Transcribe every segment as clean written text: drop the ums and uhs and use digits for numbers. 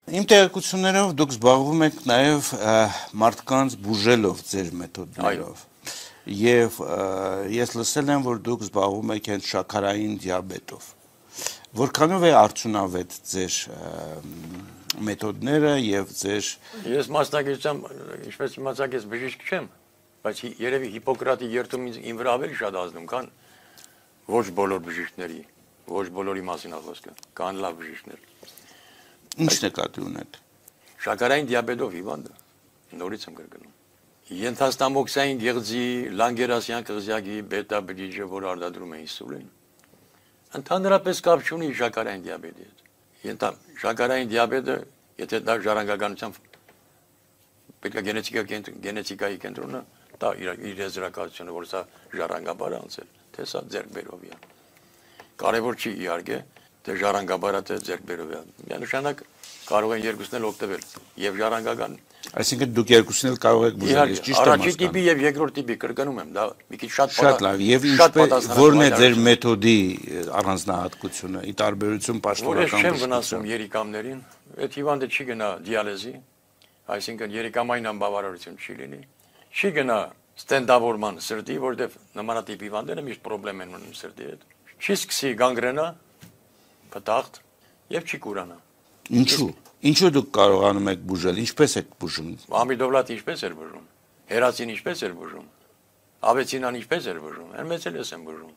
Իմ տեղեկություններով դուք զբաղվում եք նաև մարդկանց բուժելով ձեր մեթոդներով։ Եվ ես լսել եմ, որ դուք զբաղվում եք հենց շաքարային դիաբետով։ Որքանով է արդյունավետ ձեր մեթոդները եւ ձեր Ես մասնագիտությամբ, ինչպես իմացաք, ես բժիշկ չեմ, բայց երևի Հիպոկրատի երթում իմ վրա ավելի շատ ազդում, քան ոչ բոլոր բժիշկների, ոչ բոլորի մասին է խոսքը, կան լավ բժիշկներ։ Ինչ նկատի ունեք։ Շաքարային դիաբետով հիվանդը, նորից եմ կրկնում։ Ենթաստամոքսային գեղձի, լանգերասյան կղզյակի բետա բջիջը, որ արտադրում է ինսուլին, ընդհանրապես կապ չունի շաքարային դիաբետի հետ։ Շաքարային դիաբետը, եթե դա ժառանգականությամբ պետք է գենետիկայի կենտրոնը, դա իր եզրակացությունը, որ սա ժառանգաբար է անցել, թե սա ձեռքբերով է։ Կարևոր չի իհարկե, թե ժառանգաբար է, թե ձեռքբերով է։ Միանշանակ կարող են երկուսն էլ օգտվել, եւ ժառանգական, այսինքն դուք երկուսն էլ կարող եք բուժել, ճիշտ եմ առաջին տիպի եւ երկրորդ տիպի կրկնում եմ, դա մի քիչ շատ լավ, եւ ինչպես որն է ձեր մեթոդի առանձնահատկությունը՝ ի տարբերություն պաշտոնական չեմ վնասում երիկամներին, այդ հիվանդը չի գնա դիալեզի, այսինքն երիկամային անբավարարություն չի լինի, չի գնա ստենդավորման սրտի, որտեղ նմանատիպ հիվանդները միշտ խնդրեմ են ունենում սրտի հետ, չի սկսի գանգրենա, փտախտ եւ չի կուրանա։ Ինչու դուք կարողանում եք բուժել, ինչպես եք բուժում։ Ամիդովլատը ինչպես էր բուժում, հերացին ինչպես էր բուժում, ավեցինան ինչպես էր բուժում, այն մեծ էլ եմ բուժում։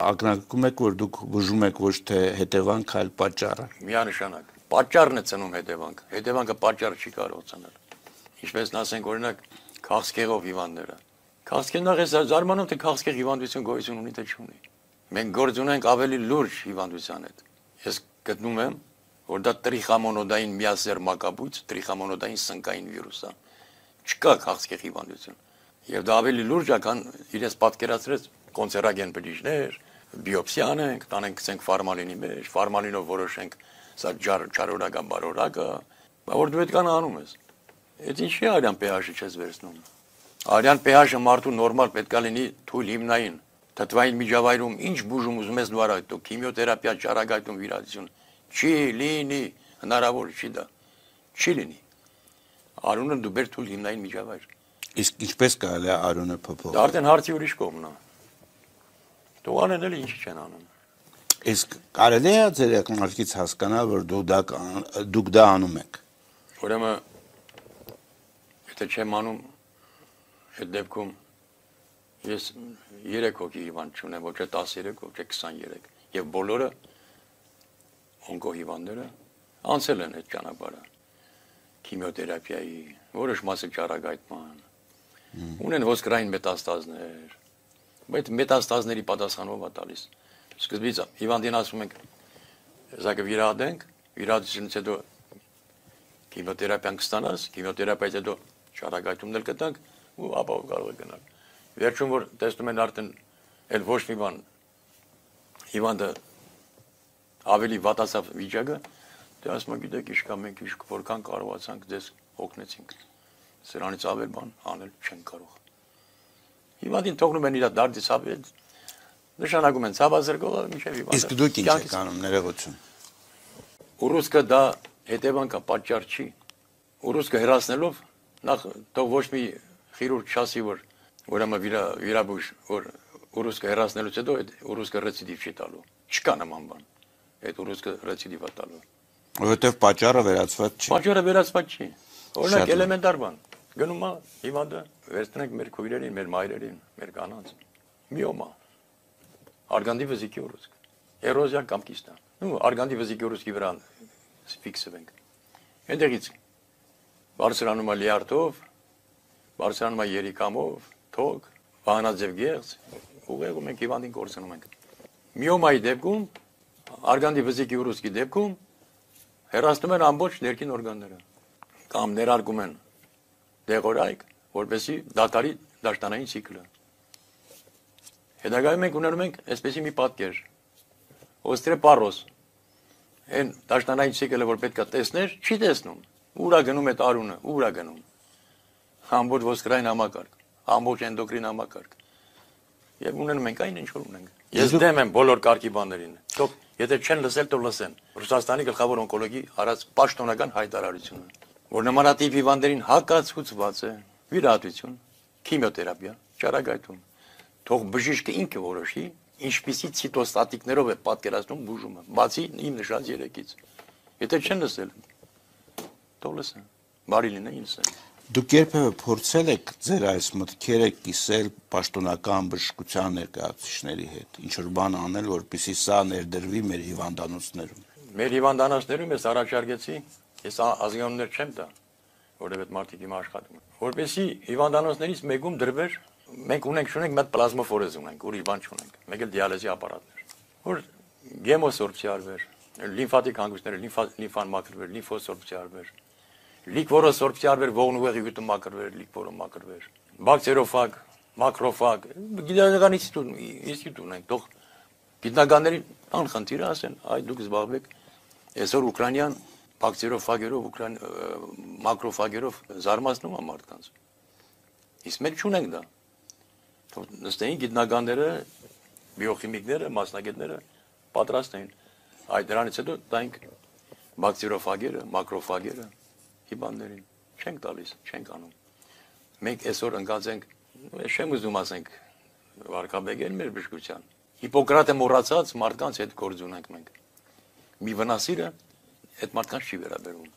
Ակնարկում եք, որ դուք բուժում եք ոչ թե հետևանք, այլ պատճառը։ Միանշանակ, պատճառն է ծնում հետևանքը, հետևանքը պատճառ չի կարող ծնել։ Ինչպես ասենք օրինակ քաղցկեղով հիվանդները։ Քաղցկենախ է զարմանում, թե քաղցկեղ հիվանդություն գոյություն ունի թե չունի։ Մենք գործ ունենք ավելի լուրջ հիվանդության հետ։ Ես գտնում եմ, որ դա տրիխամոնոդային միասեռ մակաբույծ, տրիխամոնոդային սնկային վիրուս է։ Չկա քաղցկեղ հիվանդություն։ Եվ դա ավելի լուրջ է, քան իրենց պատկերացրած կոնցերագեն բջիջներ, բիոպսիա անենք, տանենք գցենք ֆարմալինի մեջ, ֆարմալինով որոշենք սա չարորական բարորակը, որ դու այդ կան անում ես։ Այդ ինչի արյան pH-ը չես վերցնում։ Արյան pH-ը մարդու նորմալ պետք է լինի թույլ հիմնային, թթվային միջավայրում ինչ բուժում ուզում ես դու արագ, քիմիոթերապիա, ճառագայթում վիրահատություն չի լինի, հնարավոր չի դա, չի լինի։ Արյունը դու բեր թույլ հիմնային միջավայր։ Իսկ ինչպես կարելի է արյունը փոփոխել։ Դա արդեն հարցի ուրիշ կողմն է։ Տողանն էլ ինչի չեն անում։ Իսկ կարելի է ձեր ակնարկից հասկանալ, որ դուք դա անում եք։ Ուրեմն եթե չեմ անում, այդ դեպքում ես 3 հոգի հիվանդ չունեմ, ոչ թե 13, ոչ թե 23, եւ բոլորը օնկոհիվանդները անցել են այդ ճանապարհը, քիմիոթերապիայի, որոշ մասը ճառագայթման, ունեն ոսկրային մետաստազներ, բայց մետաստազների պատասխանով է տալիս։ Սկզբից հիվանդին ասում ենք, սա կվիրահատենք, վիրահատությունից հետո քիմիոթերապիան կստանաս, քիմիոթերապիայից հետո ճառագայթումն էլ կտանք, ու ապա կարող է գնալ։ Վերջում որ տեսնում են արդեն էլ ոչ մի բան հիվանդը ավելի վատացավ վիճակը, դե ասում են գիտեք իշքա մենք որքան կարողացանք ձեզ օգնեցինք։ Սրանից ավել բան անել չեն կարող։ Հիվանդին թողնում են իր դարձի ցավը, նշանակում են ցավազրկողը միշտ հիվանդը։ Իսկ դուք ինչ եք անում, ներողություն։ Ուռուցքը դա հետևանք է, պատճառ չի։ Ուռուցքը հեռացնելով նախ թող ոչ մի խիրուրգ չասի, որ ուրեմն վիրաբույժ, որ ուռուցքը հեռացնելուց հետո այդ ուռուցքը ռեցիդիվ չի տալու։ Չկա նման բան։ Այդ ուռուցքը ռեցիդիվ է տալու։ Որովհետև պատճառը վերացված չի։ Պատճառը վերացված չի։ Օրինակ էլեմենտար բան։ Գնում է հիվանդը, վերցնենք մեր քույրերին, մեր մայրերին, մեր կանանց։ Միոմա։ Արգանդի վզիկի ուռուցք։ Էրոզիա կամ կիստա։ Ու արգանդի վզիկի ուռուցքի վրա ֆիքսվենք։ Այնտեղից բարձրանում է լիարդով, բարձրանում է երիկամով, թոք, վահանաձև գեղձ, ուղեղում ենք հիվանդին կորցնում ենք։ Միոմայի դեպքում, արգանդի վզիկի ուռուցքի դեպքում հեռացնում են ամբողջ ներքին օրգանները կամ ներարկում են դեղորայք, որպեսզի դատարի դաշտանային ցիկլը։ Հետագայում մենք ունենում ենք այսպեսի մի պատկեր։ Օստրեպարոս։ Այն դաշտանային ցիկլը, որ պետք է տեսներ, չի տեսնում։ Ուրա գնում այդ արյունը, ուրա գնում։ Ամբողջ ոսկրային համակարգ, ամբողջ էնդոկրին համակարգ։ Եվ ունենում ենք այն ինչ որ ունենք։ Ես դեմ եմ բոլոր կարգի բաներին։ Թող Եթե չեն լսել, તો լսեն։ Ռուսաստանի գլխավոր օնկոլոգի արած պաշտոնական հայտարարությունը, որ նմանատիպ հիվանդներին հակացուցված է վիրահատություն, քիմիոթերապիա, ճարագայթում։ Թող բժիշկը ինքը որոշի, ինչպիսի ցիտոստատիկներով է պատկերացնում բուժումը, բացի իմ նշած 3-ից։ Եթե չեն լսել, թող լսեն։ Բարի լինի ինձ։ Դուք երբևէ փորձել եք ձեր այս մտքերը կիսել պաշտոնական բժշկության ներկայացուցիչների հետ, ինչ որ բան անել, որպեսզի սա ներդրվի մեր հիվանդանոցներում։ Մեր հիվանդանոցներում ես առաջարկեցի, ես ազգանուններ չեմ տա, որովհետև մարդիկ հիմա աշխատում են։ Որպեսզի հիվանդանոցներից մեկում դրվեր, մենք ունենք մի հատ պլազմոֆորեզ ունենք, ուրիշ բան չունենք, մեկ էլ դիալեզի ապարատներ, որ գեմոսորբցիա արվեր, լիմֆատիկ հանգույցները, լիմֆան մաքրվեր, լիմֆոսորբցիա արվեր, լիկվորոսորբցիա արվեր, ողնուղեղի գյուտը մաքրվեր, լիկվորը մաքրվեր, բակտերիոֆագ, մակրոֆագ, գիտական ինստիտուտ ունենք, թող գիտնականների անխնդիրը ասեն, այ դուք զբաղվեք այսօր ուկրաինյան բակտերիոֆագերով, մակրոֆագերով զարմացնում է մարդկանց։ Իսկ մենք չունենք դա։ Թող նստեին գիտնականները, բիոխիմիկները, մասնագետները պատրաստ էին։ Այդ դրանից հետո տանք բակտերիոֆագերը, մակրոֆագերը հիվանդներին չենք տալիս, չենք անում։ Մենք այսօր ընկած ենք, չեմ ուզում ասենք վարկաբեկել մեր բժշկության։ Հիպոկրատը մոռացած մարդկանց հետ գործ ունենք մենք։ Մի վնասիրը այդ մարդկանց չի վերաբերվում։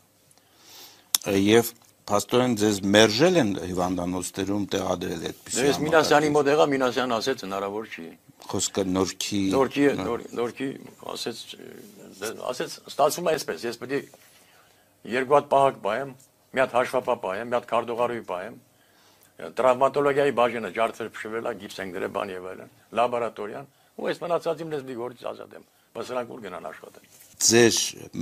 Եվ փաստորեն ձեզ մերժել են հիվանդանոցներում տեղադրել այդպիսի։ Ես Մինասյանի մոտ եղա, Մինասյանն ասեց հնարավոր չի։ Խոսքը նորքի ասեց ստացվում է այսպես, ես պետք է 2 հատ պահակ պահեմ, մի հատ հաշվապահ պահեմ, մի հատ քարտուղարուհի պահեմ, տրավմատոլոգիայի բաժինը ջարդվել փշվել է, գիպս են դրել, բան եւ այլն, լաբորատորիան, ու այս մնացածին լեզվի գործից ազատ եմ, բասրանք ուր գնան աշխատեն։ Ձեր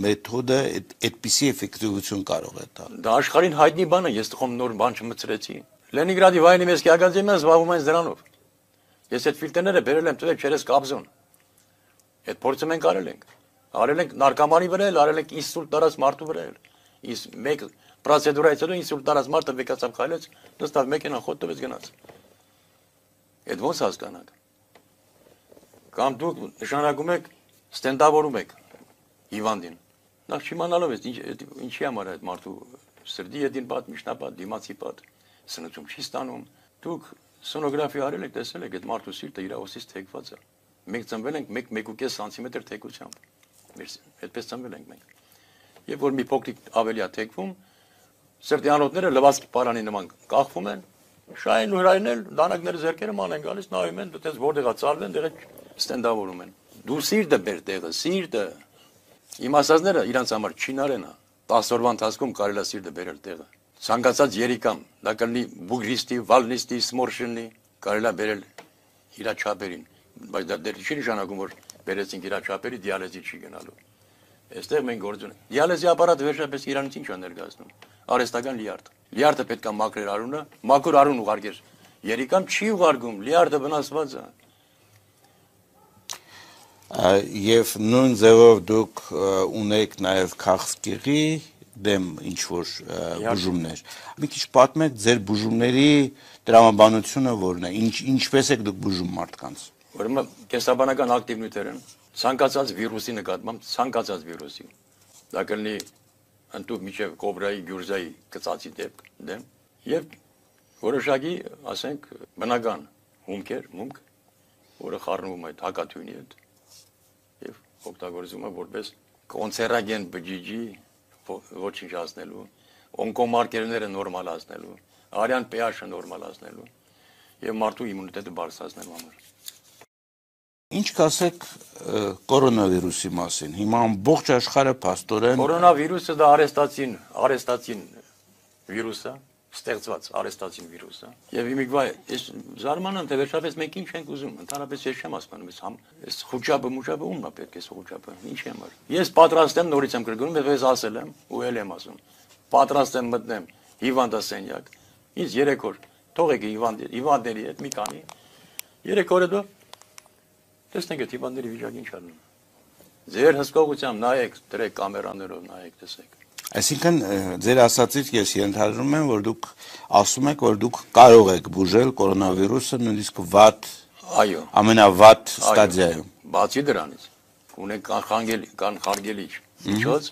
մեթոդը այդպիսի էֆեկտիվություն կարող է տալ։ Դա աշխարհին հայտնի բան է, ես տխոմ նոր բան չմցրեցի։ Լենինգրադի Վայնիմեսկի ակադեմիան զբաղվում է դրանով։ Ես այդ ֆիլտրները բերել եմ տվել չերես կաբզոն։ Այդ փորձը մենք արել ենք նարկոմանի վրա, արել ենք ինսուլտ տարած մարդու վրա։ Իսկ մեկ պրոցեդուրայից հետո ինսուլտ տարած մարդը վեկացավ քայլեց, նստավ մեքենան խոտ տվեց գնաց։ Այդ ոնց հասկանաք։ Կամ դուք նշանակում եք ստենդավորում եք հիվանդին։ Նախ չիմանալով ես ինչի համար այդ մարդու սրտի ետին պատ, միջնապատ, դիմացի պատ, սնուցում չի ստանում։ Դուք սոնոգրաֆիա արել եք, տեսել եք այդ մարդու սիրտը իր օսից թեքված է։ Մենք ծնվել ենք 1.5 սանտիմետր թեքությամբ։ Այդպես ծնվել ենք մենք։ Եվ որ մի փոքրիկ ավելի է թեքվում, սրտի անոթները լվացքի պարանի նման կախվում են, շային ու հրայնել, դանակները ձեռքերը ման են գալիս, նայում են, դες որտեղա ծալվեն, դեղը ստենդավորում են։ Դու սիրտը բեր տեղը, սիրտը։ Իմ ասածները իրանց համար չինարեն է, 10 օրվա ընթացքում կարելի է սիրտը բերել տեղը։ Ցանկացած երիկամ, դա կլինի բուգրիստի, վալնիստի, սմորշինի, կարելի է բերել իր չափերին, բայց դա դեռ չի նշանակում, որ բերեցինք իր չափերի դիալեզի չի գնալու։ Այստեղ մենք գործ ունենք։ Դիալեզի ապարատը վերջապես իրանից ինչ է ներկայացնում։ Արհեստական լիարդ։ Լիարդը պետք է մաքրել արունը, մաքուր արուն ուղարկեր։ Երիկամ չի ուղարկում, լիարդը վնասված է։ Եվ նույն ձևով դուք ունեք նաև քաղցկեղի դեմ ինչ որ բուժումներ։ Մի քիչ պատմեք ձեր բուժումների տրամաբանությունը որն է, ինչպես եք դուք բուժում մարդկանց։ Ուրեմն կենսաբանական ակտիվ նյութեր են, ցանկացած վիրուսի նկատմամբ, ցանկացած վիրուսի։ Դա կլինի ընդդուք միջև կոբրայի, գյուրզայի կծածի դեմ եւ որոշակի, ասենք, բնական հումքեր, որը խառնվում է հակաթույնի հետ եւ օգտագործվում է որպես կոնցերագեն բջիջի ոչնչացնելու, օնկոմարկերները նորմալացնելու, արյան pH-ը նորմալացնելու եւ մարդու իմունիտետը բարձրացնելու համար։ Ինչ կասեք կորոնավիրուսի մասին։ Հիմա ամբողջ աշխարհը փաստորեն Կորոնավիրուսը դա արեստացին վիրուս է, ստեղծված արեստացին վիրուս է։ Եվ իմիգվա ես զարմանում թե վերջապես մենք ինչ ենք ուզում, ընդհանրապես ես չեմ ասում, այս խոճապը ումն է պետք է խոճապը, ինչի համար։ Ես պատրաստ եմ նորից եմ գրգնում, ես ասել եմ ու ել եմ ասում։ Պատրաստ եմ մտնեմ հիվանդասենյակ։ Ինձ 3 օր թողեք հիվանդների հետ մի քանի 3 օր հետո տեսնենք այդ հիվանդների վիճակը ինչ անում։ Ձեր հսկողությամբ նայեք, դրեք կամերաներով նայեք, տեսեք։ Այսինքն ձեր ասածից ես ենթադրում եմ, որ դուք ասում եք, որ դուք կարող եք բուժել կորոնավիրուսը նույնիսկ վատ, այո, ամենավատ ստադիայում։ Բացի դրանից, ունենք կանխարգելիչ միջոց,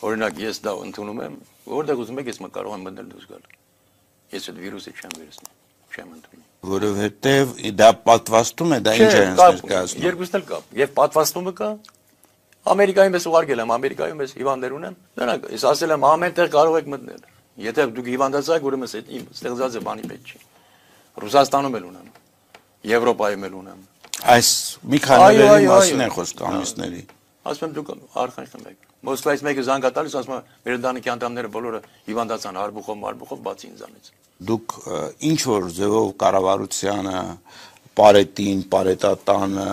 օրինակ ես դա ընդունում եմ, որտեղ ուզում եք ես կարող եմ մտնել դուրս գալ։ Ես այդ վիրուսը չեմ վերցնի, չեմ ընդունի։ Որովհետև դա պատվաստում է, դա ինչ է ներկայացնում։ Երկուսն էլ կա։ Եվ պատվաստումը կա։ Ամերիկայում ես ուղարկել եմ, Ամերիկայում ես հիվանդներ ունեմ։ Դրանք ես ասել եմ ամեն տեղ կարող եք մտնել։ Եթե դուք հիվանդացած եք, ուրեմն այդ իմ ստեղծած է բանի պետք չի։ Ռուսաստանում էլ ունեմ։ Եվրոպայում էլ ունեմ։ Այս մի քանի մասին են խոսք ամիսների։ Ասում եմ դուք արխանիք եք։ Մոսկվայից մեկը զանգա տալիս, ասում է մեր ընտանիքի անդամները բոլորը հիվանդացան հարբուխով բացի ինձանից։ Դուք ինչ որ ձևով կառավարությանը, պարետին, պարետատանը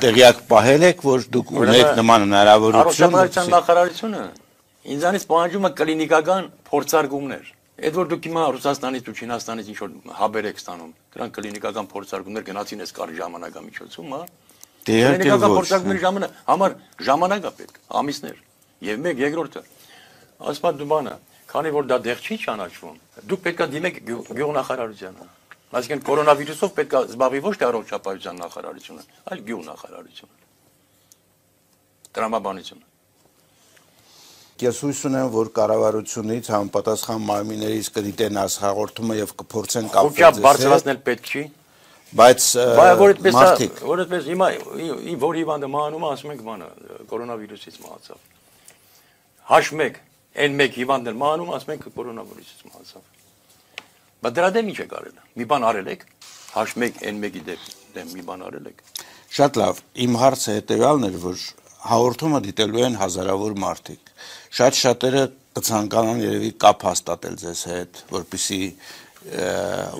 տեղյակ պահել եք, որ դուք ունեք նման հնարավորություն։ Առողջապահության նախարարությունը ինձանից պահանջում է կլինիկական փորձարկումներ։ Այդ որ դուք հիմա Ռուսաստանից ու Չինաստանից ինչ որ հաբեր եք ստանում, դրանք կլինիկական փորձարկումներ գնացին այս կարի ժամանակամիջոցում, հա։ Կլինիկական փորձարկումների համար ժամանակ է պետք, ամիսներ։ Եվ մեկ երկրորդը, ասում դու բանը, քանի որ դա դեռ չի ճանաչվում, դուք պետք է դիմեք գյուղնախարարությանը։ Այսինքն կորոնավիրուսով պետք է զբաղվի ոչ թե առողջապահության նախարարությունը, այլ գյուղնախարարությունը։ Տրամաբանությունը։ Ես հույս ունեմ, որ կառավարությունից համապատասխան մարմիններից կդիտեն այս հաղորդումը եւ կփորձեն կապվել ձեզ հետ։ Բարձրացնել պետք չի։ Բայց մարդիկ, որովհետեւ հիմա որ հիվանդը մահանում է, ասում ենք բանը, կորոնավիրուսից մահացավ։ H1 N1 հիվանդներ մահանում, ասում ենք կորոնավիրուսից մահացավ։ Բայց դրա դեմ ինչ եք արել։ Մի բան արել եք H1 N1-ի դեմ մի բան արել եք։ Շատ լավ, իմ հարցը հետեւյալն էր, որ հաղորդումը դիտելու են հազարավոր մարդիկ։ Շատ շատերը կցանկանան երևի կապ հաստատել ձեզ հետ, որպեսզի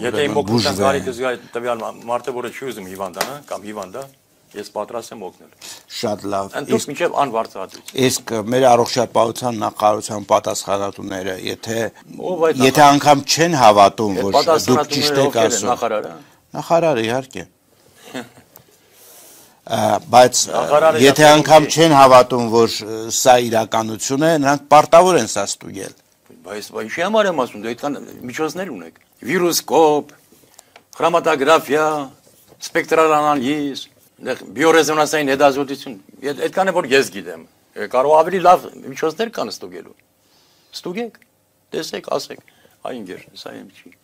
եթե իմ օգնության կարիքը զգա տվյալ մարդը, որը չի ուզում հիվանդանա կամ հիվանդա, ես պատրաստ եմ օգնել։ Շատ լավ։ Ընդդուք մինչև անվարձատրություն։ Իսկ մեր առողջապահության նախարարության պատասխանատուները, եթե անգամ չեն հավատում, որ դուք ճիշտ եք ասում։ Նախարարը։ Նախարարը իհարկե։ Բայց եթե անգամ չեն հավատում, որ սա իրականություն է, նրանք պարտավոր են սա ստուգել։ Բայց ինչի համար եմ ասում, դու այդքան միջոցներ ունեք։ Վիրուսկոպ, խրոմատոգրաֆիա, սպեկտրալ անալիզ, բիոռեզոնանսային հետազոտություն, այդքան է որ ես գիտեմ։ Կարող ավելի լավ միջոցներ կան ստուգելու։ Ստուգեք, տեսեք, ասեք, այ ինգեր, սա եմ չի։